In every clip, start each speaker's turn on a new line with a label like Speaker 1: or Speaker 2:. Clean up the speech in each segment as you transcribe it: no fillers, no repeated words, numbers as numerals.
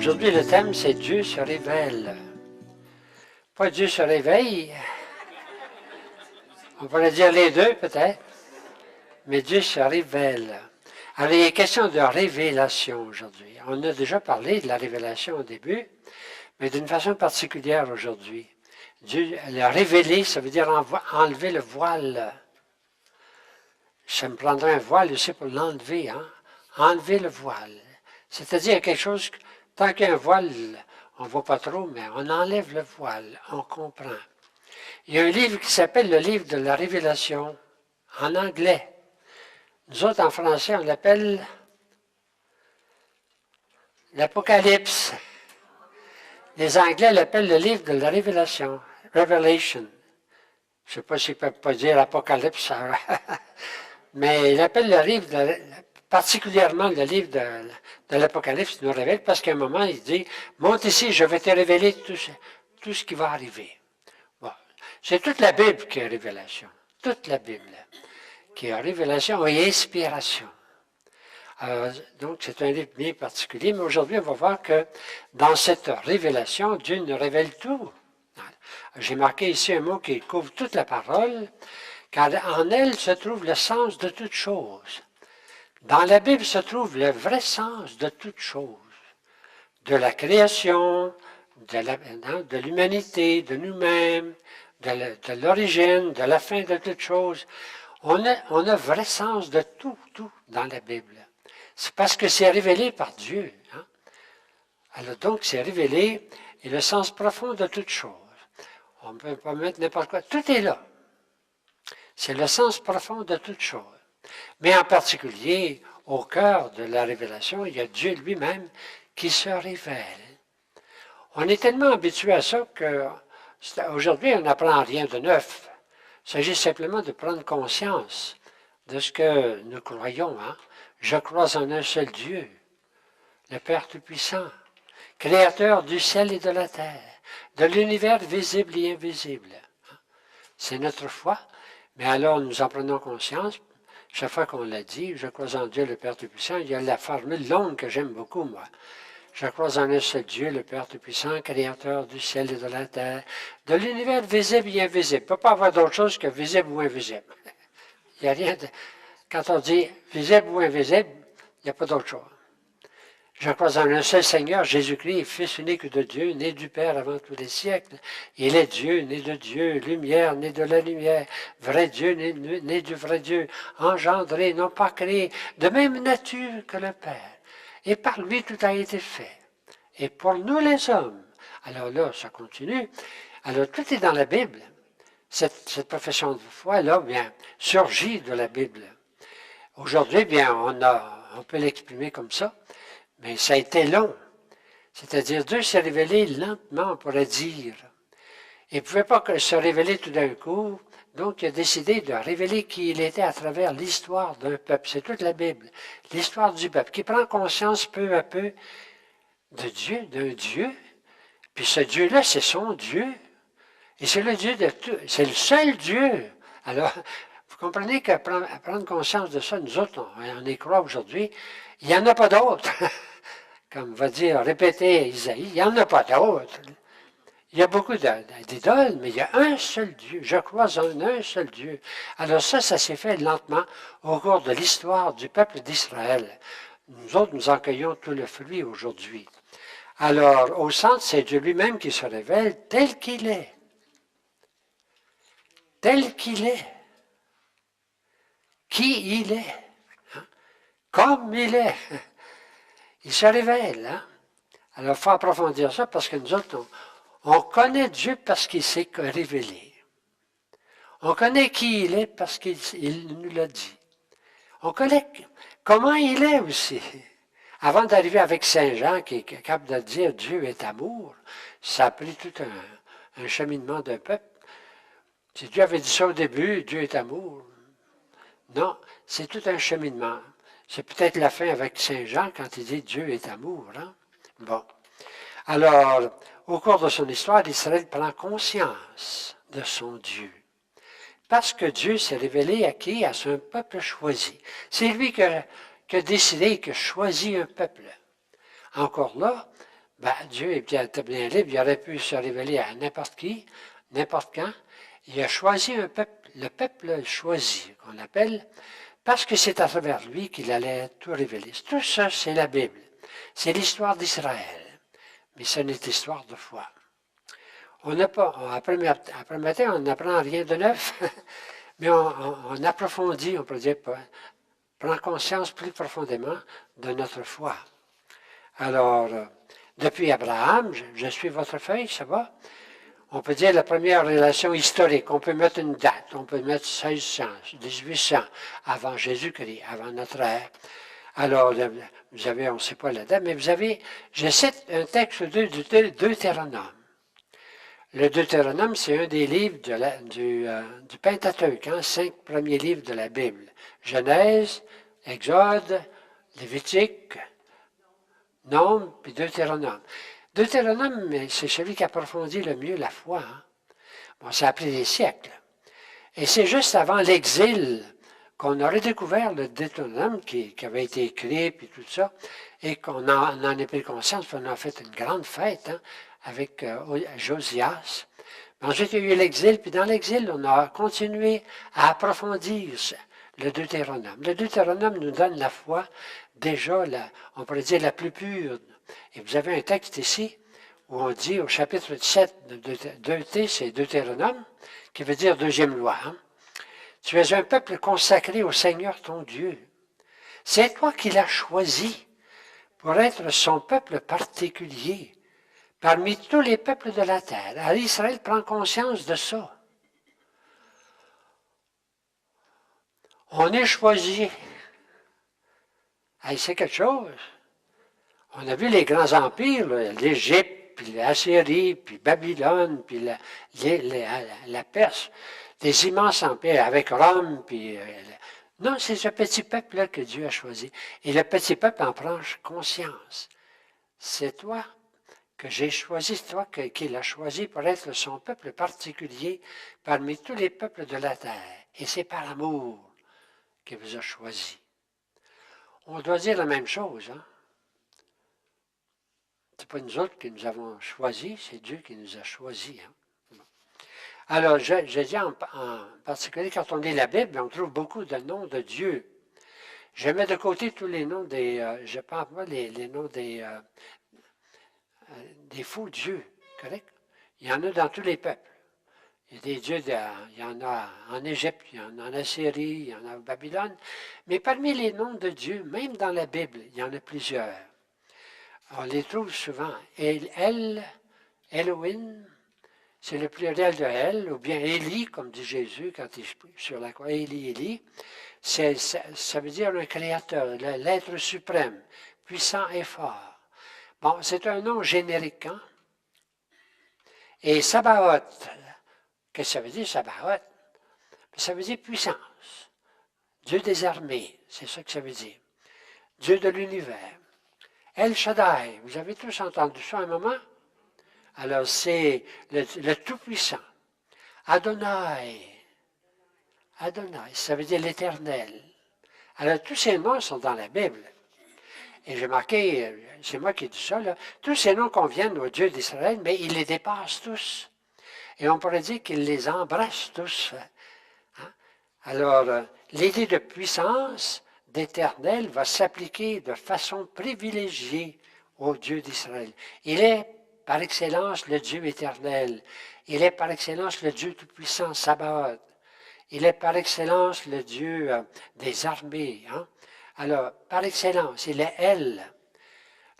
Speaker 1: Aujourd'hui, le thème, c'est Dieu se révèle. Pas Dieu se réveille. On pourrait dire les deux, peut-être. Mais Dieu se révèle. Alors, il est question de révélation aujourd'hui. On a déjà parlé de la révélation au début, mais d'une façon particulière aujourd'hui. Dieu, le révéler, ça veut dire enlever le voile. Ça me prendrait un voile aussi pour l'enlever, hein? Enlever le voile. C'est-à-dire quelque chose, tant qu'il y a un voile, on ne voit pas trop, mais on enlève le voile, on comprend. Il y a un livre qui s'appelle le livre de la Révélation, en anglais. Nous autres, en français, on l'appelle l'Apocalypse. Les Anglais l'appellent le livre de la Révélation, Revelation. Je ne sais pas s'ils ne peuvent pas dire Apocalypse, mais il appelle le livre, particulièrement le livre de l'Apocalypse, il nous révèle, parce qu'à un moment, il dit, monte ici, je vais te révéler tout ce qui va arriver. Bon. C'est toute la Bible qui est révélation. Toute la Bible qui est révélation et inspiration. Donc, c'est un livre bien particulier, mais aujourd'hui, on va voir que dans cette révélation, Dieu nous révèle tout. J'ai marqué ici un mot qui couvre toute la parole, car en elle se trouve le sens de toute chose. Dans la Bible se trouve le vrai sens de toute chose, de la création, de l'humanité, de nous-mêmes, de l'origine, de la fin de toute chose. On a vrai sens de tout dans la Bible. C'est parce que c'est révélé par Dieu. Hein? Alors donc, c'est révélé et le sens profond de toute chose. On ne peut pas mettre n'importe quoi. Tout est là. C'est le sens profond de toute chose. Mais en particulier, au cœur de la révélation, il y a Dieu lui-même qui se révèle. On est tellement habitué à ça qu'aujourd'hui, on n'apprend rien de neuf. Il s'agit simplement de prendre conscience de ce que nous croyons. Hein? Je crois en un seul Dieu, le Père Tout-Puissant, Créateur du ciel et de la terre, de l'univers visible et invisible. C'est notre foi, mais alors nous en prenons conscience. Chaque fois qu'on l'a dit, je crois en Dieu, le Père Tout-Puissant, il y a la formule longue que j'aime beaucoup, moi. Je crois en un seul Dieu, le Père Tout-Puissant, Créateur du ciel et de la terre, de l'univers visible et invisible. Il ne peut pas avoir d'autre chose que visible ou invisible. Il n'y a rien de... Quand on dit visible ou invisible, il n'y a pas d'autre chose. Je crois en un seul Seigneur, Jésus-Christ, Fils unique de Dieu, né du Père avant tous les siècles. Il est Dieu, né de Dieu, lumière, né de la lumière, vrai Dieu, né du vrai Dieu, engendré, non pas créé, de même nature que le Père. Et par lui tout a été fait. Et pour nous les hommes, alors là, ça continue, alors tout est dans la Bible. Cette profession de foi-là, bien, surgit de la Bible. Aujourd'hui, bien, on peut l'exprimer comme ça, mais ça a été long. C'est-à-dire, Dieu s'est révélé lentement, on pourrait dire. Il ne pouvait pas se révéler tout d'un coup, donc il a décidé de révéler qui il était à travers l'histoire d'un peuple. C'est toute la Bible, l'histoire du peuple, qui prend conscience peu à peu de Dieu, d'un Dieu. Puis ce Dieu-là, c'est son Dieu. Et c'est le Dieu de tout, c'est le seul Dieu. Alors, vous comprenez qu'à prendre conscience de ça, nous autres, on y croit aujourd'hui, il n'y en a pas d'autre. Comme va dire, répéter Isaïe, il n'y en a pas d'autre. Il y a beaucoup d'idoles, mais il y a un seul Dieu. Je crois en un seul Dieu. Alors ça s'est fait lentement au cours de l'histoire du peuple d'Israël. Nous autres, nous en cueillons tout le fruit aujourd'hui. Alors, au centre, c'est Dieu lui-même qui se révèle tel qu'il est. Tel qu'il est. Qui il est. Hein? Comme il est. Il se révèle. Hein? Alors, il faut approfondir ça parce que nous autres, on connaît Dieu parce qu'il s'est révélé. On connaît qui il est parce qu'il nous l'a dit. On connaît comment il est aussi. Avant d'arriver avec Saint Jean, qui est capable de dire Dieu est amour, ça a pris tout un cheminement d'un peuple. Si Dieu avait dit ça au début, Dieu est amour. Non, c'est tout un cheminement. C'est peut-être la fin avec Saint Jean quand il dit Dieu est amour. Hein? Bon. Alors, au cours de son histoire, Israël prend conscience de son Dieu. Parce que Dieu s'est révélé à qui? À son peuple choisi. C'est lui qui a décidé, qui a choisi un peuple. Encore là, Ben, Dieu était bien libre, il aurait pu se révéler à n'importe qui, n'importe quand. Il a choisi un peuple, le peuple choisi, qu'on appelle, parce que c'est à travers lui qu'il allait tout révéler. Tout ça, c'est la Bible. C'est l'histoire d'Israël. Mais c'est notre histoire de foi. On n'a pas, après matin, on n'apprend rien de neuf, mais on approfondit, on peut dire, prend conscience plus profondément de notre foi. Alors, depuis Abraham, je suis votre feuille, ça va? On peut dire la première relation historique. On peut mettre une date. On peut mettre 1600, 1800, avant Jésus-Christ, avant notre ère. Alors, vous avez, on ne sait pas la date, mais vous avez, je cite un texte de Deutéronome. Le Deutéronome, c'est un des livres du Pentateuque, 5 premiers livres de la Bible. Genèse, Exode, Lévitique, Nombre, puis Deutéronome. Deutéronome, c'est celui qui approfondit le mieux la foi. Hein? Bon, ça a pris des siècles. Et c'est juste avant l'exil qu'on aurait découvert le Deutéronome qui avait été écrit, puis tout ça, et qu'on en a pris conscience, puis on a fait une grande fête avec Josias. Ensuite, il y a eu l'exil, puis dans l'exil, on a continué à approfondir le Deutéronome. Le Deutéronome nous donne la foi, déjà, on pourrait dire, la plus pure. Et vous avez un texte ici où on dit au chapitre 7 de Deuté, c'est Deutéronome, qui veut dire deuxième loi. Hein? Tu es un peuple consacré au Seigneur ton Dieu. C'est toi qui l'as choisi pour être son peuple particulier parmi tous les peuples de la terre. Alors Israël prend conscience de ça. On est choisi. Hey, c'est quelque chose. On a vu les grands empires, l'Égypte, puis l'Assyrie, puis Babylone, puis la Perse, des immenses empires avec Rome, puis... non, c'est ce petit peuple-là que Dieu a choisi. Et le petit peuple en prend conscience. C'est toi que j'ai choisi, c'est toi qui l'as choisi pour être son peuple particulier parmi tous les peuples de la terre. Et c'est par amour qu'il vous a choisi. On doit dire la même chose, hein? Ce n'est pas nous autres qui nous avons choisis, c'est Dieu qui nous a choisis. Hein? Alors, je dis en particulier, quand on lit la Bible, on trouve beaucoup de noms de Dieu. Je mets de côté tous les noms je ne parle pas les noms des faux dieux, correct? Il y en a dans tous les peuples. Il y a des dieux, il y en a en Égypte, il y en a en Assyrie, il y en a en Babylone. Mais parmi les noms de Dieu, même dans la Bible, il y en a plusieurs. On les trouve souvent. Elohim, c'est le pluriel de El, ou bien Élie, comme dit Jésus quand il est sur la croix, Élie, Élie. Ça veut dire un créateur, l'être suprême, puissant et fort. Bon, c'est un nom générique. Hein? Et Sabaoth, qu'est-ce que ça veut dire, Sabaoth? Ça veut dire puissance. Dieu des armées, c'est ça que ça veut dire. Dieu de l'univers. El Shaddai, vous avez tous entendu ça à un moment? Alors, c'est le Tout-Puissant. Adonai. Adonai, ça veut dire l'Éternel. Alors, tous ces noms sont dans la Bible. Et j'ai marqué, c'est moi qui dis ça, là, tous ces noms conviennent au Dieu d'Israël, mais il les dépasse tous. Et on pourrait dire qu'il les embrasse tous. Hein? Alors, l'idée de puissance, d'éternel, va s'appliquer de façon privilégiée au Dieu d'Israël. Il est par excellence le Dieu éternel. Il est par excellence le Dieu tout-puissant, Sabaoth. Il est par excellence le Dieu des armées. Hein? Alors, par excellence, il est El.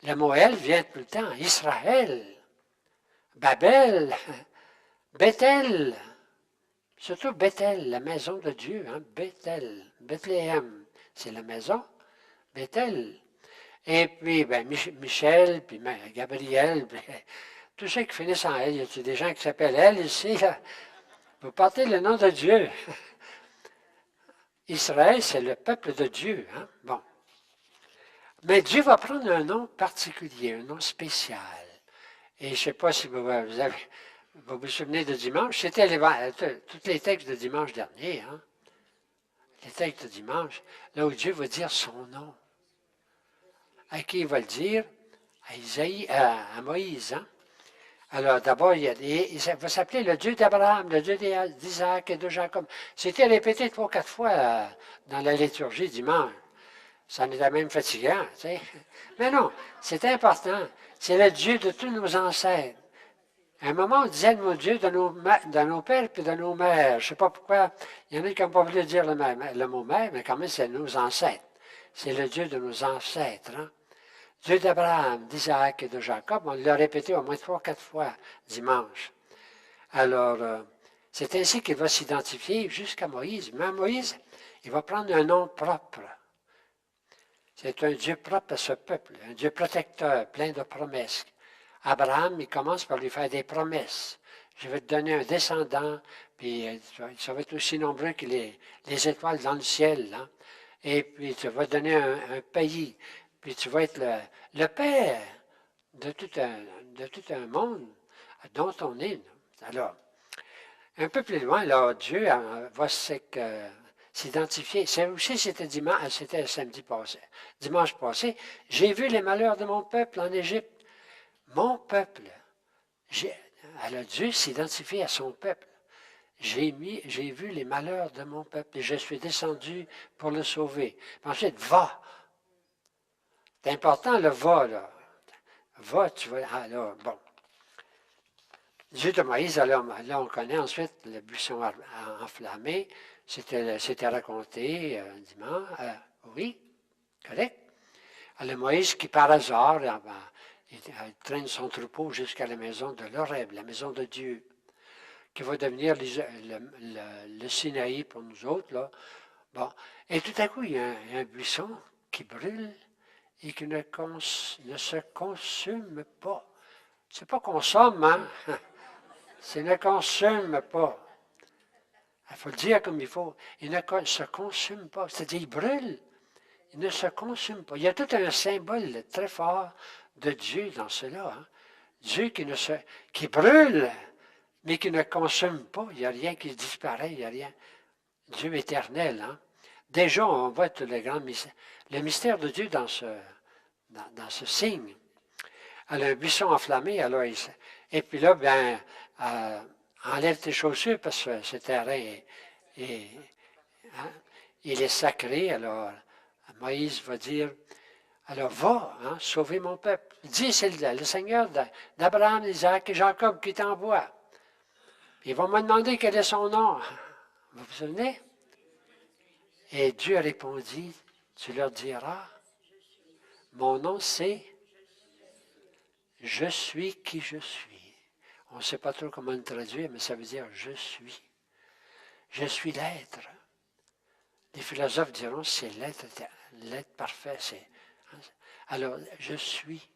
Speaker 1: Le mot El vient tout le temps. Israël, Babel, Bethel. Surtout Bethel, la maison de Dieu. Hein? Bethel, Bethléem, c'est la maison. Bethel. Et puis, ben, Michel, puis Gabriel, puis, tous ceux qui finissent en elle. Il y a des gens qui s'appellent elle ici, là. Vous portez le nom de Dieu. Israël, c'est le peuple de Dieu. Hein? Bon. Mais Dieu va prendre un nom particulier, un nom spécial. Et je ne sais pas si vous vous souvenez de dimanche. C'était tous les textes de dimanche dernier. Hein? Les textes de dimanche, là où Dieu va dire son nom. À qui il va le dire? à Moïse. Hein? Alors, d'abord, il va s'appeler le Dieu d'Abraham, le Dieu d'Isaac et de Jacob. C'était répété 3 ou 4 fois dans la liturgie dimanche. Ça en était même fatigant, tu sais. Mais non, c'est important. C'est le Dieu de tous nos ancêtres. À un moment, on disait le mot Dieu de nos pères et de nos mères. Je ne sais pas pourquoi. Il y en a qui n'ont pas voulu dire le mot mère, mais quand même, c'est nos ancêtres. C'est le Dieu de nos ancêtres. Hein? Dieu d'Abraham, d'Isaac et de Jacob. On l'a répété au moins 3 ou 4 fois dimanche. Alors, c'est ainsi qu'il va s'identifier jusqu'à Moïse. Mais Moïse, il va prendre un nom propre. C'est un Dieu propre à ce peuple, un Dieu protecteur, plein de promesses. Abraham, il commence par lui faire des promesses. Je vais te donner un descendant, puis ça va être aussi nombreux que les étoiles dans le ciel. Hein? Et puis tu vas donner un pays, puis tu vas être le père de tout un monde dont on est. Alors, un peu plus loin, là, Dieu va s'identifier. C'était samedi passé, dimanche passé. J'ai vu les malheurs de mon peuple en Égypte. Mon peuple. Alors Dieu s'identifie à son peuple. J'ai vu les malheurs de mon peuple et je suis descendu pour le sauver. Puis ensuite, va. C'est important le va, là. Va, tu vas. Alors, bon. Dieu de Moïse, alors, là, on connaît ensuite le buisson enflammé. C'était raconté dimanche. Oui, correct? Alors, Moïse qui, par hasard, il traîne son troupeau jusqu'à la maison de l'Horeb, la maison de Dieu, qui va devenir le Sinaï pour nous autres. Là. Bon. Et tout à coup, il y a un buisson qui brûle et qui ne se consume pas. C'est pas consomme, hein? C'est ne consume pas. Il faut le dire comme il faut. Il ne se consume pas. C'est-à-dire, il brûle. Il ne se consume pas. Il y a tout un symbole très fort de Dieu dans cela. Hein? Dieu qui brûle, mais qui ne consume pas. Il n'y a rien qui disparaît, il n'y a rien. Dieu éternel. Hein? Déjà, on voit tout le mystère de Dieu dans ce signe. Alors, un buisson enflammé, alors, et puis là, bien, enlève tes chaussures parce que ce terrain hein, il est sacré. Alors, Moïse va dire, alors va, hein, sauver mon peuple. Dis, c'est le Seigneur d'Abraham, d'Isaac et Jacob qui t'envoie. Ils vont me demander quel est son nom. Vous vous souvenez? Et Dieu répondit, tu leur diras, mon nom c'est je suis qui je suis. On ne sait pas trop comment le traduire, mais ça veut dire je suis. Je suis l'être. Les philosophes diront c'est l'être parfait. Alors, je suis.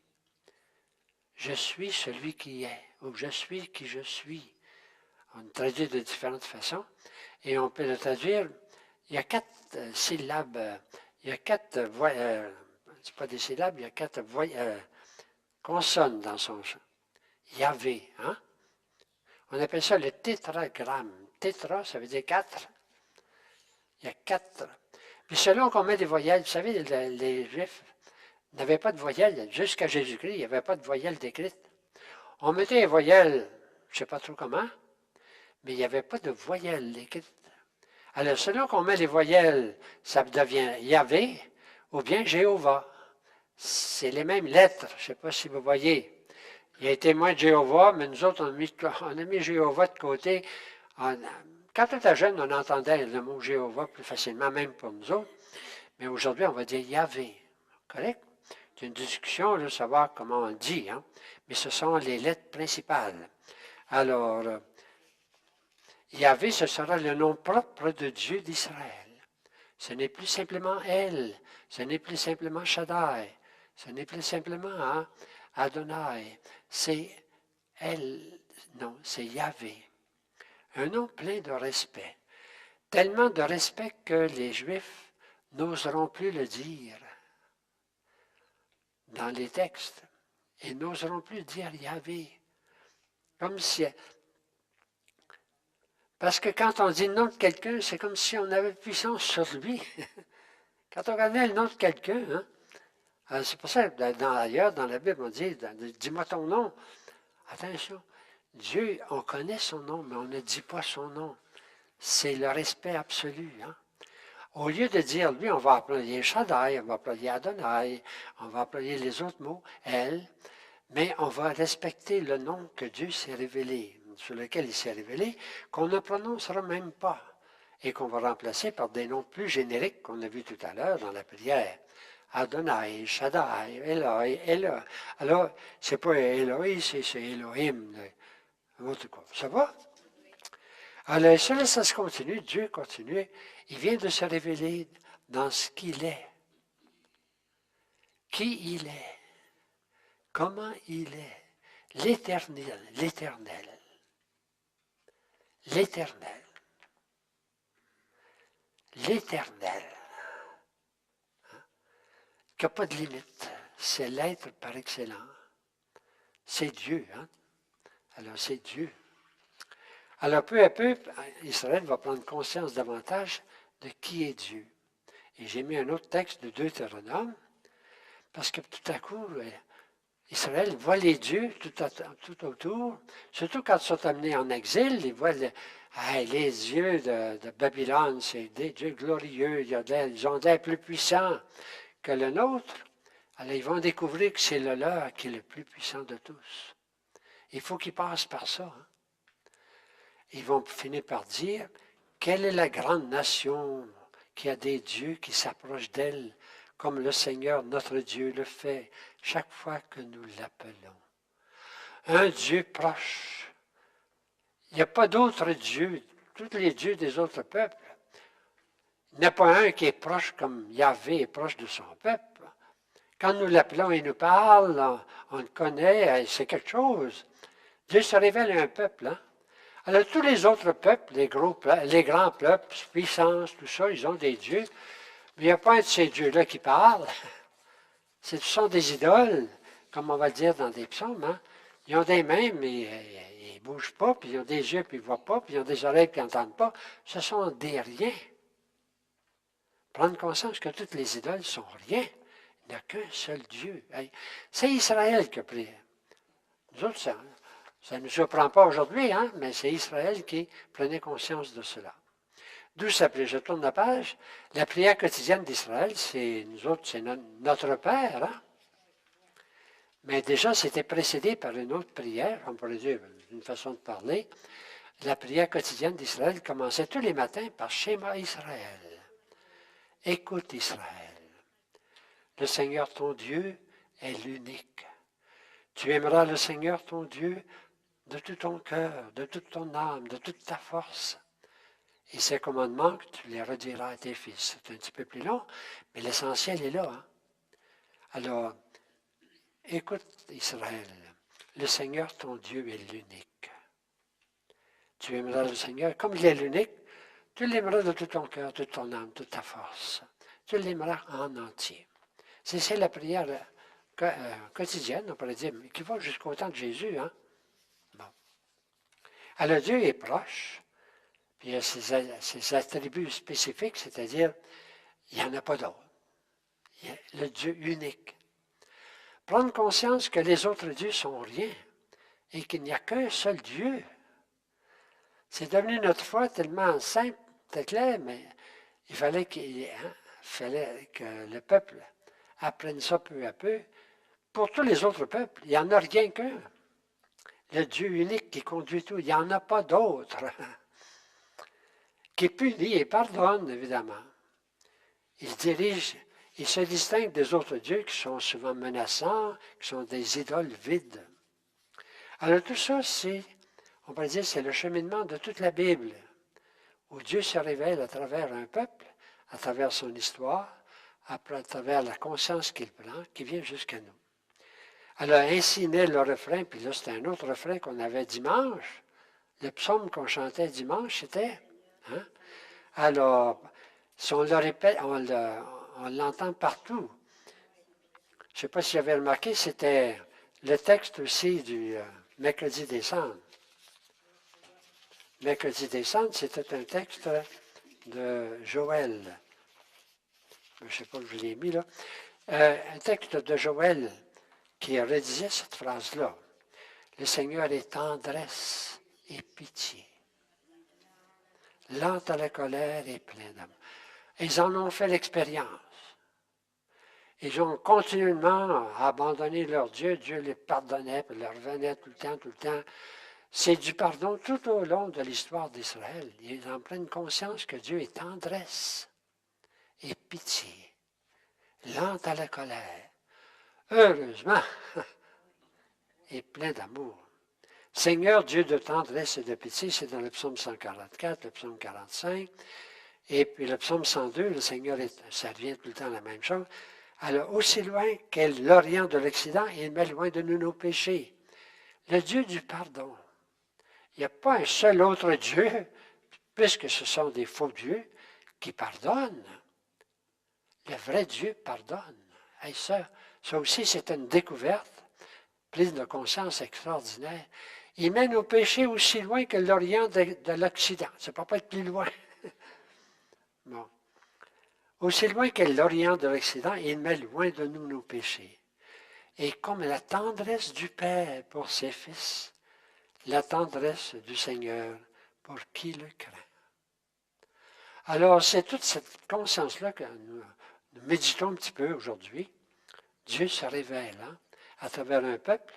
Speaker 1: Je suis celui qui est, ou je suis qui je suis. On le traduit de différentes façons, et on peut le traduire. Il y a 4 syllabes, il y a 4 voix, c'est pas des syllabes, il y a 4 voix, consonnes dans son chant. Yahvé, hein? On appelle ça le tétragramme. Tétra, ça veut dire 4. Il y a 4. Puis selon qu'on met des voyelles, vous savez, les Juifs n'avaient pas de voyelles. Jusqu'à Jésus-Christ, il n'y avait pas de voyelles décrites. On mettait les voyelles, je ne sais pas trop comment, mais il n'y avait pas de voyelles décrites. Alors, selon qu'on met les voyelles, ça devient Yahvé ou bien Jéhovah. C'est les mêmes lettres. Je ne sais pas si vous voyez. Il y a témoin de Jéhovah, mais nous autres, on a mis Jéhovah de côté. Quand on était jeune, on entendait le mot Jéhovah plus facilement, même pour nous autres. Mais aujourd'hui, on va dire Yahvé. Correct? C'est une discussion de savoir comment on dit, hein? Mais ce sont les lettres principales. Alors, Yahvé, ce sera le nom propre de Dieu d'Israël. Ce n'est plus simplement elle, ce n'est plus simplement Shaddai, ce n'est plus simplement hein, Adonai, c'est elle, non, c'est Yahvé. Un nom plein de respect, tellement de respect que les Juifs n'oseront plus le dire dans les textes, et n'oseront plus dire Yahvé, comme si... Parce que quand on dit le nom de quelqu'un, c'est comme si on avait puissance sur lui. Quand on connaît le nom de quelqu'un, hein, C'est pour ça que ailleurs, dans la Bible, on dit, dis-moi ton nom. Attention, Dieu, on connaît son nom, mais on ne dit pas son nom. C'est le respect absolu. Hein? Au lieu de dire, lui, on va employer Shaddai, on va employer Adonai, on va employer les autres mots, elle, mais on va respecter le nom que Dieu s'est révélé, sur lequel il s'est révélé, qu'on ne prononcera même pas, et qu'on va remplacer par des noms plus génériques qu'on a vus tout à l'heure dans la prière. Adonai, Shaddai, Eloi, Eloi. Alors, c'est pas Eloi, c'est Elohim. En tout cas, ça va? Alors, ça se continue, Dieu continue. Il vient de se révéler dans ce qu'il est. Qui il est. Comment il est. L'éternel, l'éternel. L'éternel. L'éternel. Qui n'a pas de limite. C'est l'être par excellence. C'est Dieu. Hein? Alors, c'est Dieu. Alors, peu à peu, Israël va prendre conscience davantage de qui est Dieu. Et j'ai mis un autre texte de Deutéronome, parce que tout à coup, Israël voit les dieux tout autour, surtout quand ils sont amenés en exil, ils voient les dieux de Babylone, c'est des dieux glorieux, ils ont l'air plus puissants que le nôtre. Alors, ils vont découvrir que c'est le leur qui est le plus puissant de tous. Il faut qu'ils passent par ça. Hein? Ils vont finir par dire, quelle est la grande nation qui a des dieux qui s'approchent d'elle, comme le Seigneur notre Dieu le fait chaque fois que nous l'appelons. Un Dieu proche. Il n'y a pas d'autre Dieu, tous les dieux des autres peuples. Il n'y a pas un qui est proche comme Yahvé est proche de son peuple. Quand nous l'appelons, il nous parle, on le connaît, c'est quelque chose. Dieu se révèle à un peuple. Hein? Alors, tous les autres peuples, les grands peuples, puissances, tout ça, ils ont des dieux. Mais il n'y a pas un de ces dieux-là qui parle. Ce sont des idoles, comme on va le dire dans des psaumes. Hein? Ils ont des mains, mais ils ne bougent pas, puis ils ont des yeux, puis ils ne voient pas, puis ils ont des oreilles, puis ils n'entendent pas. Ce sont des riens. Prendre conscience que toutes les idoles sont rien. Il n'y a qu'un seul Dieu. C'est Israël qui a pris. Nous autres, ça ne nous surprend pas aujourd'hui, hein, mais c'est Israël qui prenait conscience de cela. D'où s'appelait, je tourne la page, la prière quotidienne d'Israël, c'est nous autres, c'est notre Père. Hein? Mais déjà, c'était précédé par une autre prière, on pourrait dire d'une façon de parler. La prière quotidienne d'Israël commençait tous les matins par Shema Israël. Écoute Israël. Le Seigneur ton Dieu est l'unique. Tu aimeras le Seigneur ton Dieu de tout ton cœur, de toute ton âme, de toute ta force. Et ces commandements, tu les rediras à tes fils. C'est un petit peu plus long, mais l'essentiel est là. Hein? Alors, écoute Israël, le Seigneur ton Dieu est l'unique. Tu aimeras le Seigneur comme il est l'unique, tu l'aimeras de tout ton cœur, toute ton âme, toute ta force. Tu l'aimeras en entier. C'est la prière quotidienne, on pourrait dire, qui va jusqu'au temps de Jésus. Hein? Bon. Alors Dieu est proche, puis il y a ses attributs spécifiques, c'est-à-dire, il n'y en a pas d'autre. Il y a le Dieu unique. Prendre conscience que les autres dieux sont rien et qu'il n'y a qu'un seul Dieu. C'est devenu notre foi tellement simple, très clair, mais il fallait que le peuple apprenne ça peu à peu. Pour tous les autres peuples, il n'y en a rien qu'un. Le Dieu unique qui conduit tout, il n'y en a pas d'autre. Qui punit et pardonne, évidemment. Il dirige, il se distingue des autres dieux qui sont souvent menaçants, qui sont des idoles vides. Alors tout ça, on pourrait dire, c'est le cheminement de toute la Bible, où Dieu se révèle à travers un peuple, à travers son histoire, à travers la conscience qu'il prend, qui vient jusqu'à nous. Alors, ainsi naît le refrain, puis là, c'était un autre refrain qu'on avait dimanche. Le psaume qu'on chantait dimanche, c'était... Hein? Alors, si on le répète, on l'entend partout. Je ne sais pas si vous avez remarqué, c'était le texte aussi du mercredi des cendres. Mercredi des cendres, c'était un texte de Joël. Je ne sais pas où je l'ai mis là. Un texte de Joël qui redisait cette phrase-là. Le Seigneur est tendresse et pitié. Lent à la colère et plein d'amour. Ils en ont fait l'expérience. Ils ont continuellement abandonné leur Dieu. Dieu les pardonnait, puis leur revenait tout le temps, tout le temps. C'est du pardon tout au long de l'histoire d'Israël. Ils en prennent conscience que Dieu est tendresse et pitié. Lent à la colère. Heureusement, et plein d'amour. Seigneur, Dieu de tendresse et de pitié, c'est dans le psaume 144, le psaume 45, et puis le psaume 102, le Seigneur, ça revient tout le temps la même chose. Alors, aussi loin qu'est l'Orient de l'Occident, il met loin de nous nos péchés. Le Dieu du pardon. Il n'y a pas un seul autre Dieu, puisque ce sont des faux dieux, qui pardonnent. Le vrai Dieu pardonne. Et ça aussi, c'est une découverte, prise de conscience extraordinaire. Il mène nos péchés aussi loin que l'Orient de l'Occident. Ça ne peut pas être plus loin. Bon. Aussi loin que l'Orient de l'Occident, il met loin de nous nos péchés. Et comme la tendresse du Père pour ses fils, la tendresse du Seigneur pour qui le craint. Alors, c'est toute cette conscience-là que nous méditons un petit peu aujourd'hui. Dieu se révèle à travers un peuple,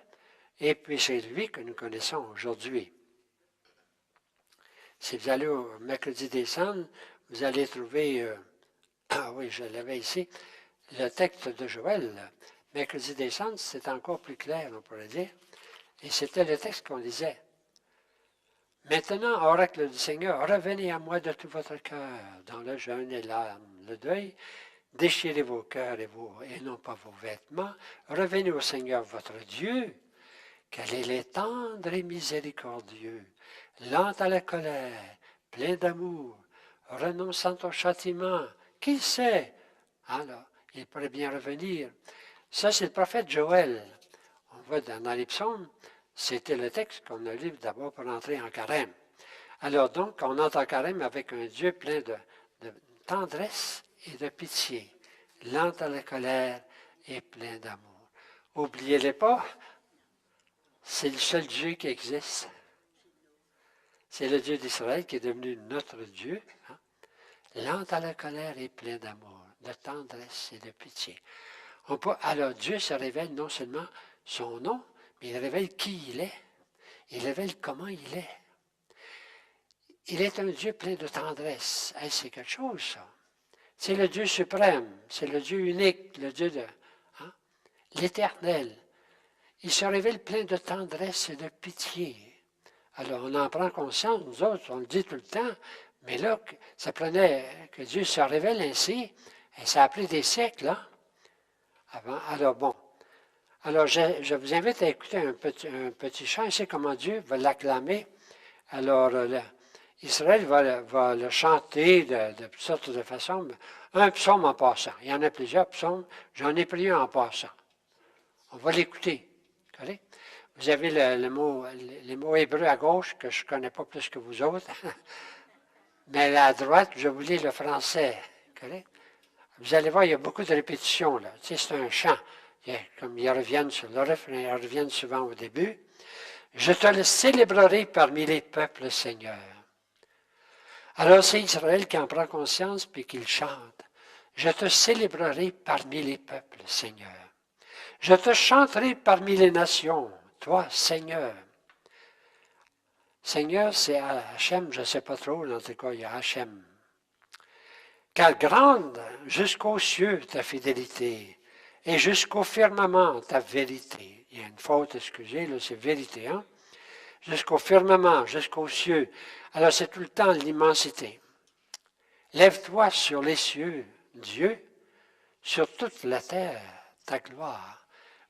Speaker 1: et puis c'est lui que nous connaissons aujourd'hui. Si vous allez au mercredi des Cendres, vous allez trouver, ah oui, je l'avais ici, le texte de Joël. Mercredi des Cendres, c'est encore plus clair, on pourrait dire. Et c'était le texte qu'on lisait. Maintenant, oracle du Seigneur, revenez à moi de tout votre cœur, dans le jeûne et le deuil. Déchirez vos cœurs et non pas vos vêtements. Revenez au Seigneur votre Dieu, car il est tendre et miséricordieux, lent à la colère, plein d'amour, renonçant au châtiment. Qui sait? Alors, il pourrait bien revenir. Ça, c'est le prophète Joël. On voit dans les psaumes, c'était le texte qu'on a lu d'abord pour entrer en carême. Alors donc, on entre en carême avec un Dieu plein de tendresse et de pitié, lent à la colère et plein d'amour. N'oubliez-les pas, c'est le seul Dieu qui existe. C'est le Dieu d'Israël qui est devenu notre Dieu, lent à la colère et plein d'amour, de tendresse et de pitié. Alors Dieu se révèle non seulement son nom, mais il révèle qui il est. Il révèle comment il est. Il est un Dieu plein de tendresse. Hey, c'est quelque chose, ça. C'est le Dieu suprême, c'est le Dieu unique, le Dieu de l'Éternel. Il se révèle plein de tendresse et de pitié. Alors, on en prend conscience, nous autres, on le dit tout le temps, mais là, ça prenait que Dieu se révèle ainsi, et ça a pris des siècles, avant. Alors, bon. Alors, je vous invite à écouter un petit chant, ici, comment Dieu va l'acclamer. Alors, Israël va le chanter de toutes sortes de façons. Un psaume en passant. Il y en a plusieurs psaumes. J'en ai pris un en passant. On va l'écouter. Vous avez les mots hébreux à gauche, que je ne connais pas plus que vous autres. Mais à droite, je vous lis le français. Vous allez voir, il y a beaucoup de répétitions, là. Tu sais, c'est un chant. Comme ils reviennent sur le refrain, ils reviennent souvent au début. Je te le célébrerai parmi les peuples, Seigneur. Alors c'est Israël qui en prend conscience puis qu'il chante. Je te célébrerai parmi les peuples, Seigneur. Je te chanterai parmi les nations, toi, Seigneur. Seigneur, c'est Hachem, je ne sais pas trop, en tout cas, il y a Hachem. Car grande jusqu'aux cieux ta fidélité, et jusqu'au firmament ta vérité. Il y a une faute, excusez, là, c'est vérité, hein? Jusqu'au firmament, jusqu'aux cieux. Alors c'est tout le temps l'immensité. Lève-toi sur les cieux, Dieu, sur toute la terre, ta gloire.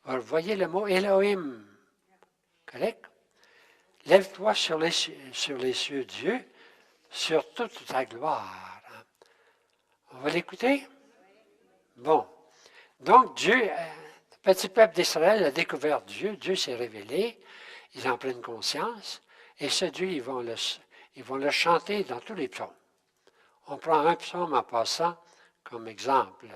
Speaker 1: Alors, voyez le mot Elohim, correct? Lève-toi sur les cieux, Dieu, sur toute ta gloire. On va l'écouter? Bon. Donc, Dieu, le petit peuple d'Israël a découvert Dieu, Dieu s'est révélé, ils en prennent conscience, et ce Dieu, ils vont le chanter dans tous les psaumes. On prend un psaume en passant comme exemple.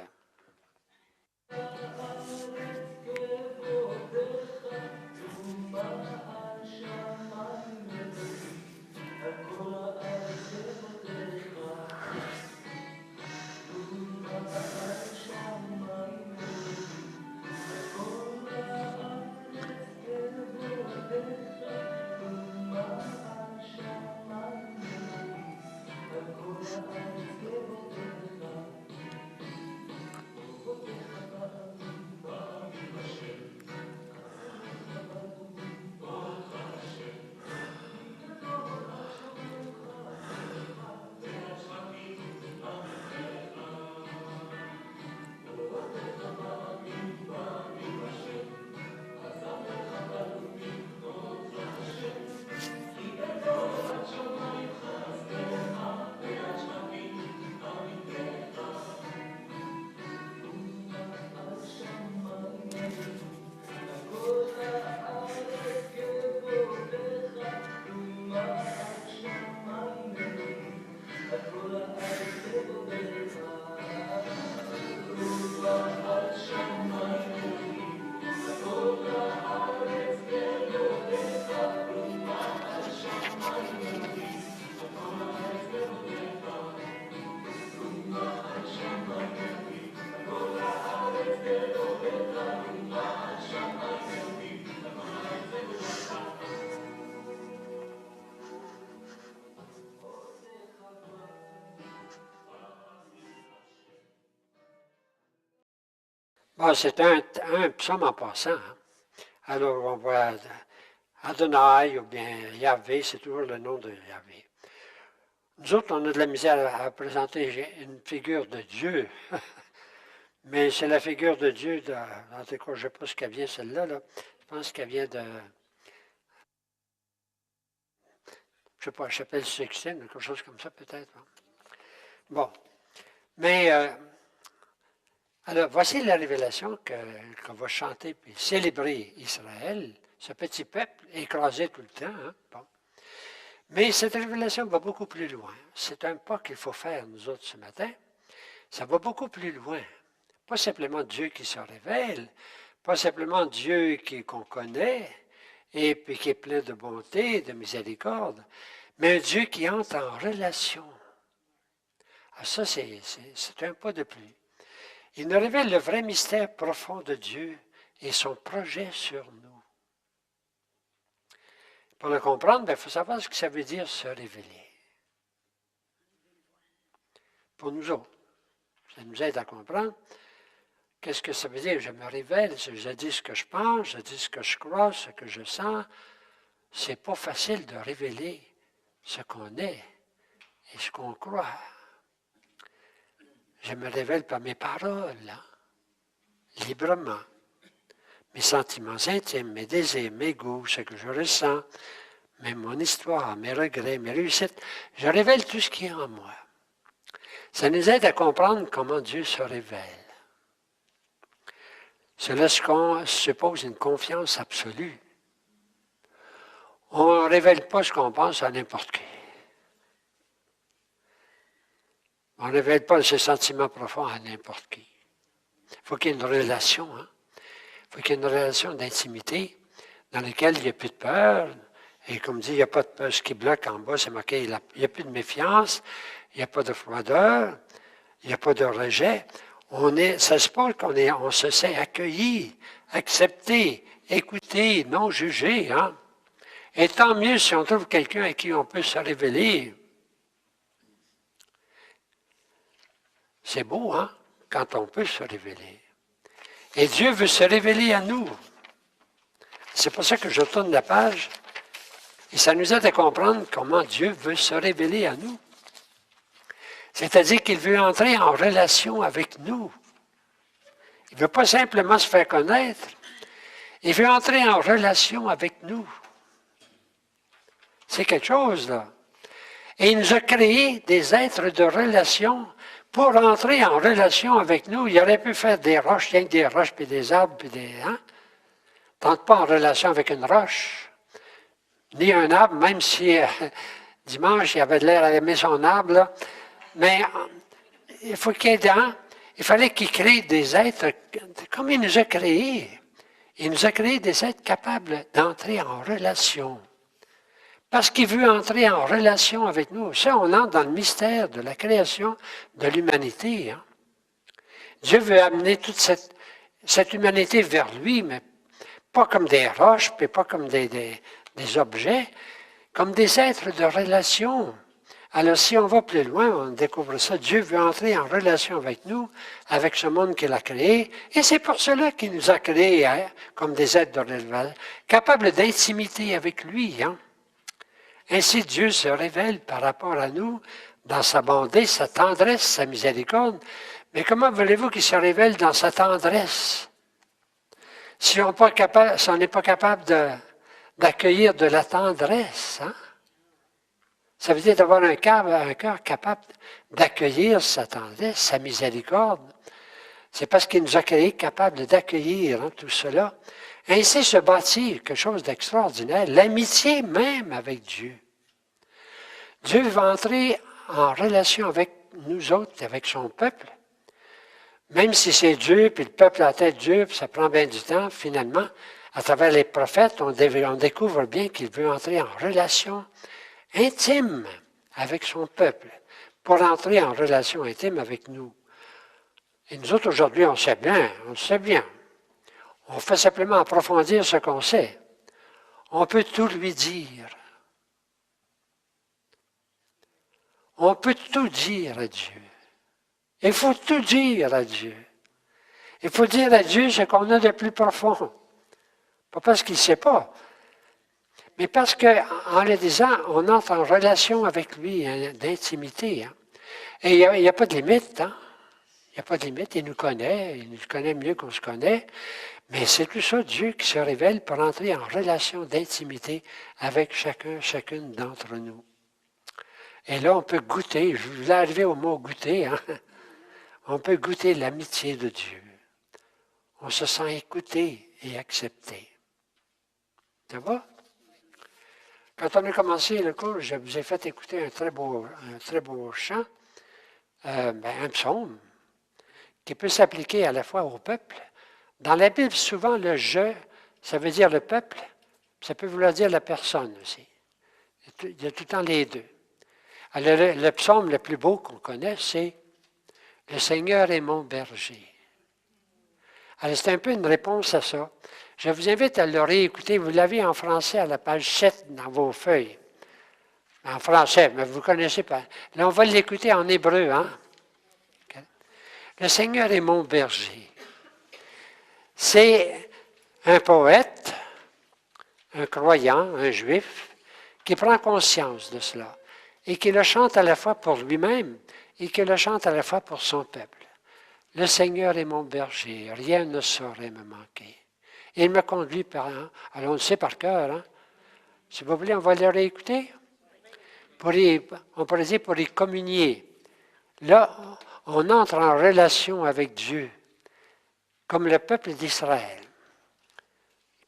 Speaker 1: Bon, c'est un psaume en passant. Hein. Alors, on voit Adonai ou bien Yahvé, c'est toujours le nom de Yahvé. Nous autres, on a de la misère à présenter une figure de Dieu, mais c'est la figure de Dieu, en tout cas, je ne sais pas ce qu'elle vient celle-là, là. Je pense qu'elle vient de, je ne sais pas, chapelle Sixtine, quelque chose comme ça peut-être. Hein. Bon, mais alors voici la révélation qu'on va chanter et célébrer Israël, ce petit peuple écrasé tout le temps. Hein. Bon. Mais cette révélation va beaucoup plus loin. C'est un pas qu'il faut faire, nous autres, ce matin. Ça va beaucoup plus loin. Pas simplement Dieu qui se révèle, pas simplement Dieu qu'on connaît, et puis qui est plein de bonté, de miséricorde, mais un Dieu qui entre en relation. Ah, ça, c'est un pas de plus. Il nous révèle le vrai mystère profond de Dieu et son projet sur nous. Pour le comprendre, il faut savoir ce que ça veut dire se révéler. Pour nous autres, ça nous aide à comprendre qu'est-ce que ça veut dire. Je me révèle, je dis ce que je pense, je dis ce que je crois, ce que je sens. C'est pas facile de révéler ce qu'on est et ce qu'on croit. Je me révèle par mes paroles, hein, librement. Mes sentiments intimes, mes désirs, mes goûts, ce que je ressens, même mon histoire, mes regrets, mes réussites. Je révèle tout ce qui est en moi. Ça nous aide à comprendre comment Dieu se révèle. Cela suppose une confiance absolue. On ne révèle pas ce qu'on pense à n'importe qui. On ne révèle pas ses sentiments profonds à n'importe qui. Il faut qu'il y ait une relation. Hein? Il faut qu'il y ait une relation d'intimité dans laquelle il n'y a plus de peur. Et comme dit, il n'y a pas de peur. Ce qui bloque en bas, c'est marqué, il n'y a plus de méfiance, il n'y a pas de froideur, il n'y a pas de rejet. Ça suppose on se sait accueilli, accepté, écouté, non jugé. Hein? Et tant mieux si on trouve quelqu'un à qui on peut se révéler. C'est beau, hein, quand on peut se révéler. Et Dieu veut se révéler à nous. C'est pour ça que je tourne la page. Et ça nous aide à comprendre comment Dieu veut se révéler à nous. C'est-à-dire qu'il veut entrer en relation avec nous. Il ne veut pas simplement se faire connaître. Il veut entrer en relation avec nous. C'est quelque chose, là. Et il nous a créé des êtres de relation pour entrer en relation avec nous. Il aurait pu faire des roches, rien que des roches, puis des arbres, puis des... Hein? Tente pas en relation avec une roche, ni un arbre, même si dimanche, il avait l'air d'aimer son arbre, là. Mais il faut qu'il y ait Il fallait qu'il crée des êtres comme il nous a créés. Il nous a créé des êtres capables d'entrer en relation. Parce qu'il veut entrer en relation avec nous. Ça, on entre dans le mystère de la création de l'humanité. Hein. Dieu veut amener toute cette humanité vers lui, mais pas comme des roches, puis pas comme des objets, comme des êtres de relation. Alors, si on va plus loin, on découvre ça. Dieu veut entrer en relation avec nous, avec ce monde qu'il a créé, et c'est pour cela qu'il nous a créés hein, comme des êtres de relation, capables d'intimité avec lui. Hein. Ainsi, Dieu se révèle par rapport à nous dans sa bonté, sa tendresse, sa miséricorde. Mais comment voulez-vous qu'il se révèle dans sa tendresse si on n'est pas capable d'accueillir de la tendresse? Hein? Ça veut dire d'avoir un cœur capable d'accueillir sa tendresse, sa miséricorde. C'est parce qu'il nous a créés capables d'accueillir hein, tout cela. Ainsi se bâtit quelque chose d'extraordinaire, l'amitié même avec Dieu. Dieu va entrer en relation avec nous autres, avec son peuple. Même si c'est Dieu, puis le peuple a la tête dure, puis ça prend bien du temps, finalement, à travers les prophètes, on découvre bien qu'il veut entrer en relation intime avec son peuple, pour entrer en relation intime avec nous. Et nous autres, aujourd'hui, on le sait bien. On fait simplement approfondir ce qu'on sait. On peut tout lui dire. On peut tout dire à Dieu. Il faut tout dire à Dieu. Il faut dire à Dieu ce qu'on a de plus profond. Pas parce qu'il ne sait pas, mais parce qu'en le disant, on entre en relation avec lui, hein, d'intimité. Hein. Et il n'y a pas de limite. Hein. Il n'y a pas de limite. Il nous connaît mieux qu'on se connaît. Mais c'est tout ça, Dieu qui se révèle pour entrer en relation d'intimité avec chacune d'entre nous. Et là, on peut goûter, je voulais arriver au mot goûter, hein? On peut goûter l'amitié de Dieu. On se sent écouté et accepté. Ça va? Quand on a commencé le cours, je vous ai fait écouter un très beau chant, un psaume, qui peut s'appliquer à la fois au peuple. Dans la Bible, souvent, le « je », ça veut dire le peuple, ça peut vouloir dire la personne aussi. Il y a tout le temps les deux. Alors, le psaume le plus beau qu'on connaît, c'est « Le Seigneur est mon berger ». Alors, c'est un peu une réponse à ça. Je vous invite à le réécouter. Vous l'avez en français à la page 7 dans vos feuilles. En français, mais vous ne connaissez pas. Là, on va l'écouter en hébreu. Hein? Le Seigneur est mon berger. C'est un poète, un croyant, un juif, qui prend conscience de cela et qui le chante à la fois pour lui-même et qui le chante à la fois pour son peuple. Le Seigneur est mon berger, rien ne saurait me manquer. Il me conduit par... Alors, on le sait par cœur. Hein? Si vous voulez, on va le réécouter. On pourrait dire pour y communier. Là, on entre en relation avec Dieu, comme le peuple d'Israël.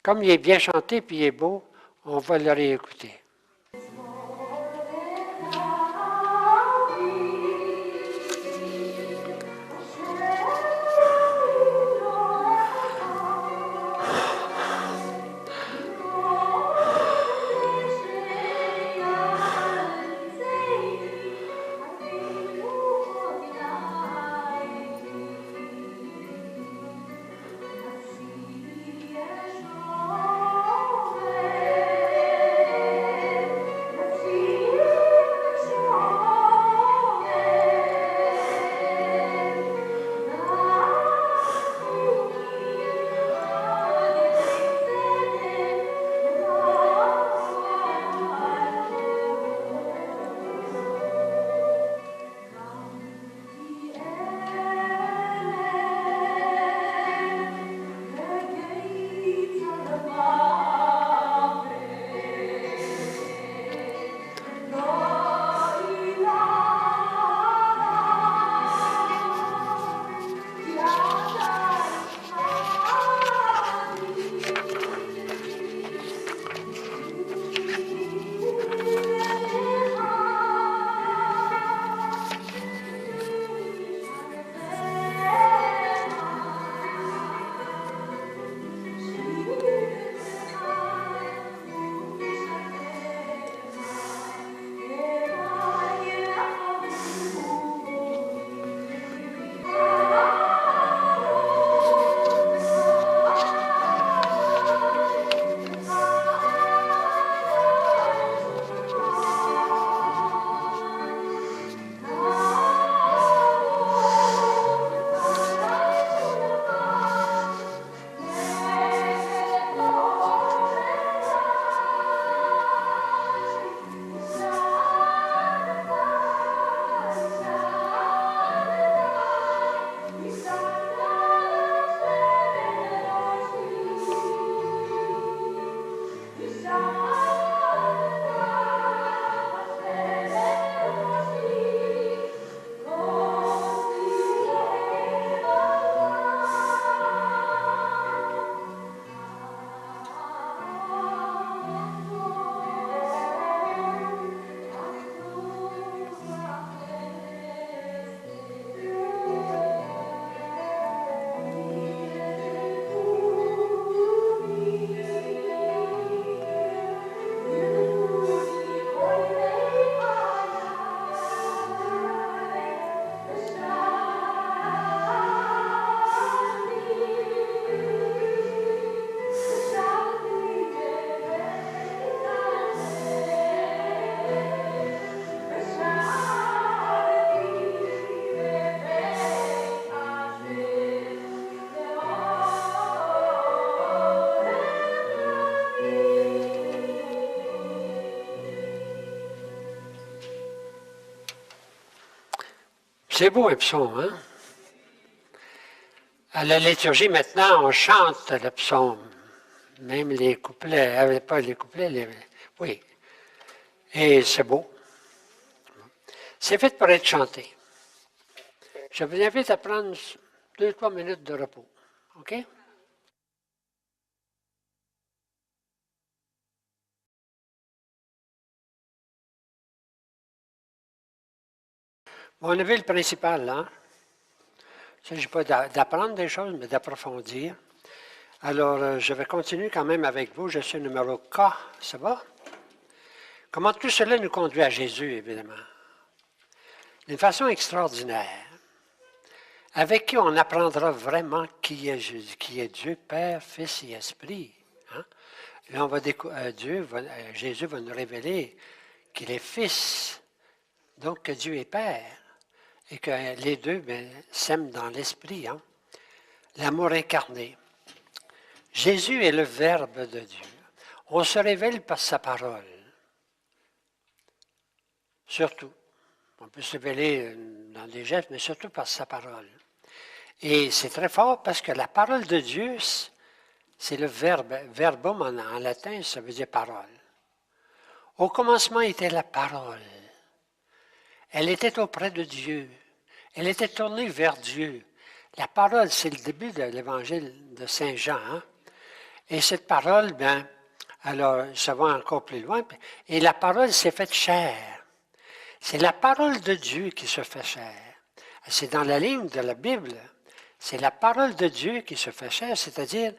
Speaker 1: Comme il est bien chanté puis il est beau, on va le réécouter. C'est beau un psaume, hein? À la liturgie, maintenant, on chante le psaume. Même les couplets, pas les couplets, oui. Et c'est beau. C'est fait pour être chanté. Je vous invite à prendre 2-3 minutes de repos. OK? On a vu le principal, là. Il ne s'agit pas d'apprendre des choses, mais d'approfondir. Alors, je vais continuer quand même avec vous. Je suis numéro K. Ça va? Comment tout cela nous conduit à Jésus, évidemment. D'une façon extraordinaire. Avec qui on apprendra vraiment qui est Jésus, qui est Dieu, Père, Fils et Esprit. Hein? Là, on va Jésus va nous révéler qu'il est Fils, donc que Dieu est Père, et que les deux s'aiment dans l'Esprit. Hein? L'amour incarné. Jésus est le Verbe de Dieu. On se révèle par sa parole. Surtout. On peut se révéler dans des gestes, mais surtout par sa parole. Et c'est très fort parce que la parole de Dieu, c'est le verbe. Verbum en latin, ça veut dire parole. Au commencement était la parole. Elle était auprès de Dieu. Elle était tournée vers Dieu. La parole, c'est le début de l'évangile de Saint Jean. Hein? Et cette parole, alors, ça va encore plus loin. Et la parole s'est faite chair. C'est la parole de Dieu qui se fait chair. C'est dans la ligne de la Bible. C'est la parole de Dieu qui se fait chair, c'est-à-dire,